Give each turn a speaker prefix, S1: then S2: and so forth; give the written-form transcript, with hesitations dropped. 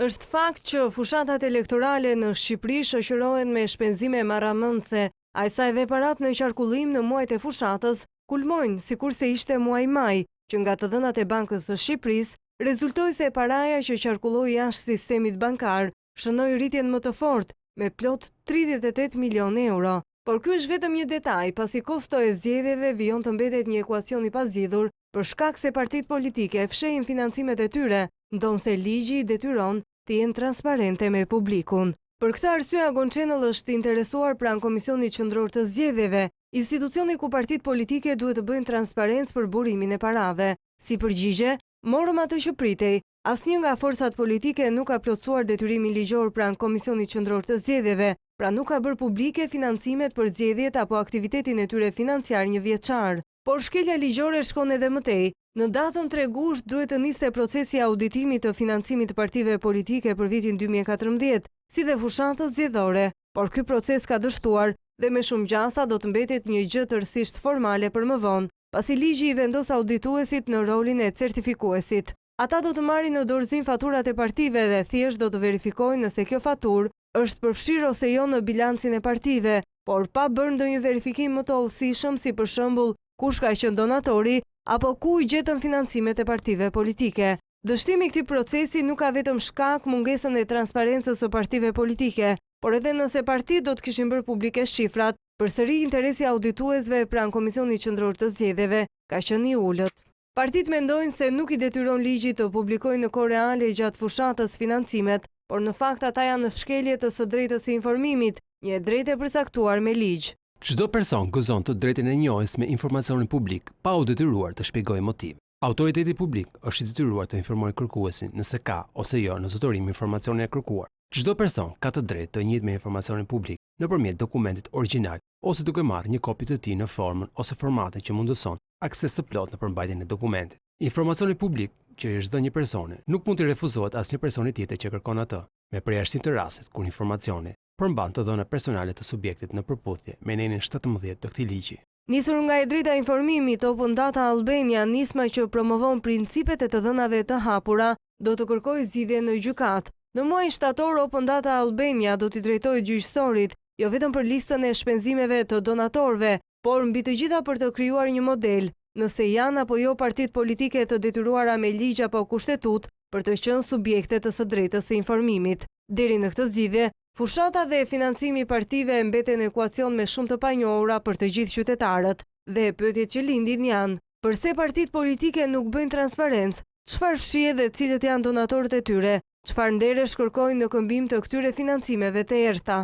S1: Është fakt që fushatat elektorale në Shqipëri shoqërohen me shpenzime marramëndse, ajsa edhe parat në qarkullim në muajt e fushatës kulmojnë sikurse ishte muaj maj, që nga të dhënat e Bankës së Shqipërisë rezultoi se paraja që qarkulloi jashtë sistemit bankar shënoi rritjen më të fortë me plot 38 milion euro. Por ky është vetëm një detaj, pasi kosto e zgjedhjeve vijon të mbetet një ekuacion i pazgjidhur për shkak se partitë politike fshehin financimet e tyre, ndonse ligji i detyron të jenë transparente me publikun. Për këtë arsye Agon Channel është interesuar pranë Komisionit Qendror të Zgjedhjeve, institucioni ku partitë politike duhet të bëjnë transparencë për burimin e parave. Si përgjigje, morëm atë që pritej. Asnjë nga forcat politike nuk ka plotësuar detyrimin ligjor pranë Komisionit Qendror të Zgjedhjeve, pra nuk ka bërë publike financimet për zgjedhjet apo aktivitetin e tyre financiar një vjeçar. Por shkelja ligjore shkon edhe më tej. Në datën 3 gusht duhet të niste procesi auditimit të financimit të partive politike për vitin 2014, si dhe fushatës zgjedhore, por ky proces ka dështuar dhe me shumë gjasa do të mbetet një gjë tërësisht formale për më vonë, pasi ligji i vendos audituesit në rolin e certifikuesit. Ata do të marrin në dorëzim faturat e partive dhe thjesht do të verifikojnë nëse kjo faturë është përfshirë ose jo në bilancin e partive, por pa bërë ndonjë verifikim më të hollësishëm, si për shembull kush ka qenë donatori apo ku i gjetën financimet e partive politike. Dështimi i këtij procesi nuk ka vetëm shkak mungesën e transparencës së partive politike, por edhe nëse partitë do të kishin bërë publike shifrat, përsëri interesi audituesve pranë Komisionit Qendror të Zgjedhjeve ka qenë i ulët. Partitë mendojnë se nuk i detyron ligji të publikojnë në kohë reale gjatë fushatës financimet, por në fakt ata janë në shkelje të së drejtës së informimit, një drejtë e përcaktuar me ligj.
S2: Çdo person gëzon të drejtën e njohjes me informacionin publik, pa u detyruar të shpjegojë motiv. Autoriteti publik është i detyruar të informojë kërkuesin nëse ka ose jo në zotërim informacionin e kërkuar. Çdo person ka të drejtë të njëjtë me informacionin publik nëpërmjet dokumentit origjinal ose duke marrë një kopje të tij në formën ose formatin që mundëson akses të plotë në përmbajtjen e dokumentit. Informacioni publik që është dhënë një personi nuk mund të refuzohet asnjë personi tjetër që kërkon atë, me përjashtim të rastit kur informacioni përmban të dhëna personale të subjektit në përputhje me nenin 17 të këtij ligji.
S1: Nisur nga e drejta informimit, Open Data Albania, nisma që promovon principet e të dhënave të hapura, do të kërkojë zgjidhje në gjykatë. Në muajin shtator, Open Data Albania do t'i drejtojë gjyqësorit, jo vetëm për listën e shpenzimeve të donatorëve, por mbi të gjitha për të krijuar një model, nëse janë apo jo partitë politike të detyruara me ligj apo kushtetut për të qenë subjekte të së drejtës së informimit. Deri në këtë zgjidhje, fushata dhe financimi i partive mbeten ekuacion me shumë të panjohura për të gjithë qytetarët, dhe pyetjet që lindin janë: pse partitë politike nuk bëjnë transparencë, çfarë fshihet dhe cilët janë donatorët e tyre, çfarë nderesh kërkojnë në këmbim të këtyre financimeve të errëta.